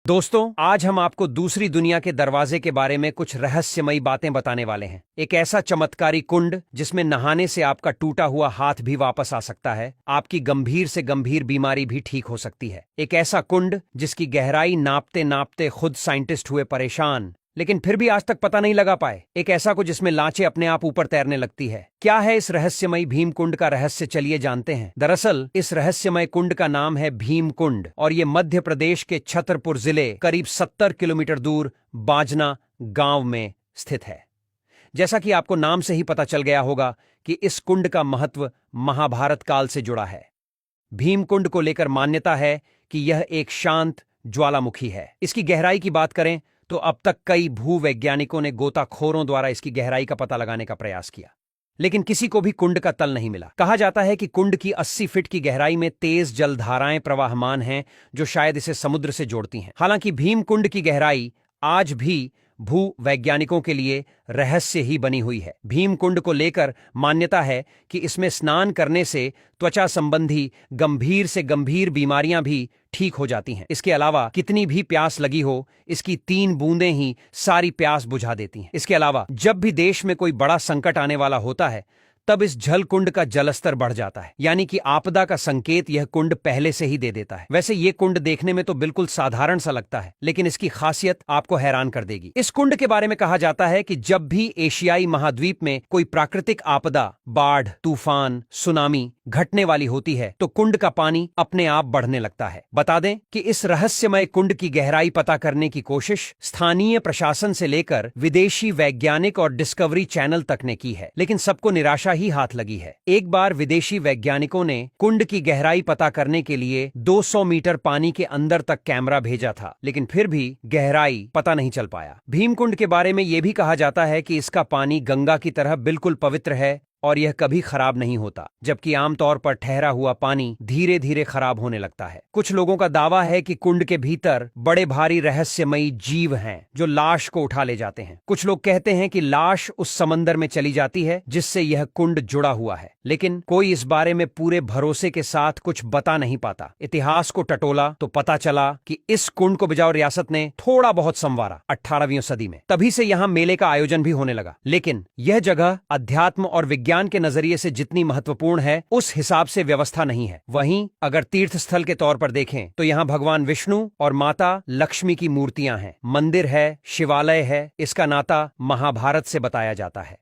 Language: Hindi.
दोस्तों, आज हम आपको दूसरी दुनिया के दरवाजे के बारे में कुछ रहस्यमयी बातें बताने वाले हैं। एक ऐसा चमत्कारी कुंड जिसमें नहाने से आपका टूटा हुआ हाथ भी वापस आ सकता है, आपकी गंभीर से गंभीर बीमारी भी ठीक हो सकती है। एक ऐसा कुंड जिसकी गहराई नापते नापते खुद साइंटिस्ट हुए परेशान, लेकिन फिर भी आज तक पता नहीं लगा पाए। एक ऐसा कुछ जिसमें लाचें अपने आप ऊपर तैरने लगती है। क्या है इस रहस्यमयी भीम कुंड का रहस्य, चलिए जानते हैं। दरअसल इस रहस्यमय कुंड का नाम है भीम कुंड और ये मध्य प्रदेश के छतरपुर जिले करीब 70 किलोमीटर दूर बाजना गांव में स्थित है। जैसा कि आपको नाम से ही पता चल गया होगा कि इस कुंड का महत्व महाभारत काल से जुड़ा है। भीम कुंड को लेकर मान्यता है कि यह एक शांत ज्वालामुखी है। इसकी गहराई की बात करें तो अब तक कई भूवैज्ञानिकों ने गोताखोरों द्वारा इसकी गहराई का पता लगाने का प्रयास किया, लेकिन किसी को भी कुंड का तल नहीं मिला। कहा जाता है कि कुंड की 80 फीट की गहराई में तेज जलधाराएं प्रवाहमान हैं, जो शायद इसे समुद्र से जोड़ती हैं। हालांकि भीम कुंड की गहराई आज भी भूवैज्ञानिकों के लिए रहस्य ही बनी हुई है। भीम कुंड को लेकर मान्यता है कि इसमें स्नान करने से त्वचा संबंधी गंभीर से गंभीर बीमारियां भी ठीक हो जाती हैं। इसके अलावा कितनी भी प्यास लगी हो, इसकी 3 बूंदें ही सारी प्यास बुझा देती हैं। इसके अलावा जब भी देश में कोई बड़ा संकट आने वाला होता है, तब इस जल कुंड का जलस्तर बढ़ जाता है, यानी कि आपदा का संकेत यह कुंड पहले से ही दे देता है। वैसे ये कुंड देखने में तो बिल्कुल साधारण सा लगता है, लेकिन इसकी खासियत आपको हैरान कर देगी। इस कुंड के बारे में कहा जाता है कि जब भी एशियाई महाद्वीप में कोई प्राकृतिक आपदा, बाढ़, तूफान, सुनामी घटने वाली होती है, तो कुंड का पानी अपने आप बढ़ने लगता है। बता दें कि इस रहस्यमय कुंड की गहराई पता करने की कोशिश स्थानीय प्रशासन से लेकर विदेशी वैज्ञानिक और डिस्कवरी चैनल तक ने की है, लेकिन सबको निराशा ही हाथ लगी है। एक बार विदेशी वैज्ञानिकों ने कुंड की गहराई पता करने के लिए 200 मीटर पानी के अंदर तक कैमरा भेजा था, लेकिन फिर भी गहराई पता नहीं चल पाया। भीमकुंड के बारे में यह भी कहा जाता है कि इसका पानी गंगा की तरह बिल्कुल पवित्र है और यह कभी खराब नहीं होता, जबकि आमतौर पर ठहरा हुआ पानी धीरे धीरे खराब होने लगता है। कुछ लोगों का दावा है कि कुंड के भीतर बड़े भारी रहस्यमयी जीव हैं जो लाश को उठा ले जाते हैं। कुछ लोग कहते हैं कि लाश उस समंदर में चली जाती है जिससे यह कुंड जुड़ा हुआ है, लेकिन कोई इस बारे में पूरे भरोसे के साथ कुछ बता नहीं पाता। इतिहास को टटोला तो पता चला कि इस कुंड को बिजावर रियासत ने थोड़ा बहुत संवारा 18वीं सदी में। तभी से यहाँ मेले का आयोजन भी होने लगा, लेकिन यह जगह अध्यात्म और विज्ञान के नजरिए से जितनी महत्वपूर्ण है, उस हिसाब से व्यवस्था नहीं है। वहीं अगर तीर्थ स्थल के तौर पर देखें तो यहाँ भगवान विष्णु और माता लक्ष्मी की मूर्तियां हैं, मंदिर है, शिवालय है। इसका नाता महाभारत से बताया जाता है।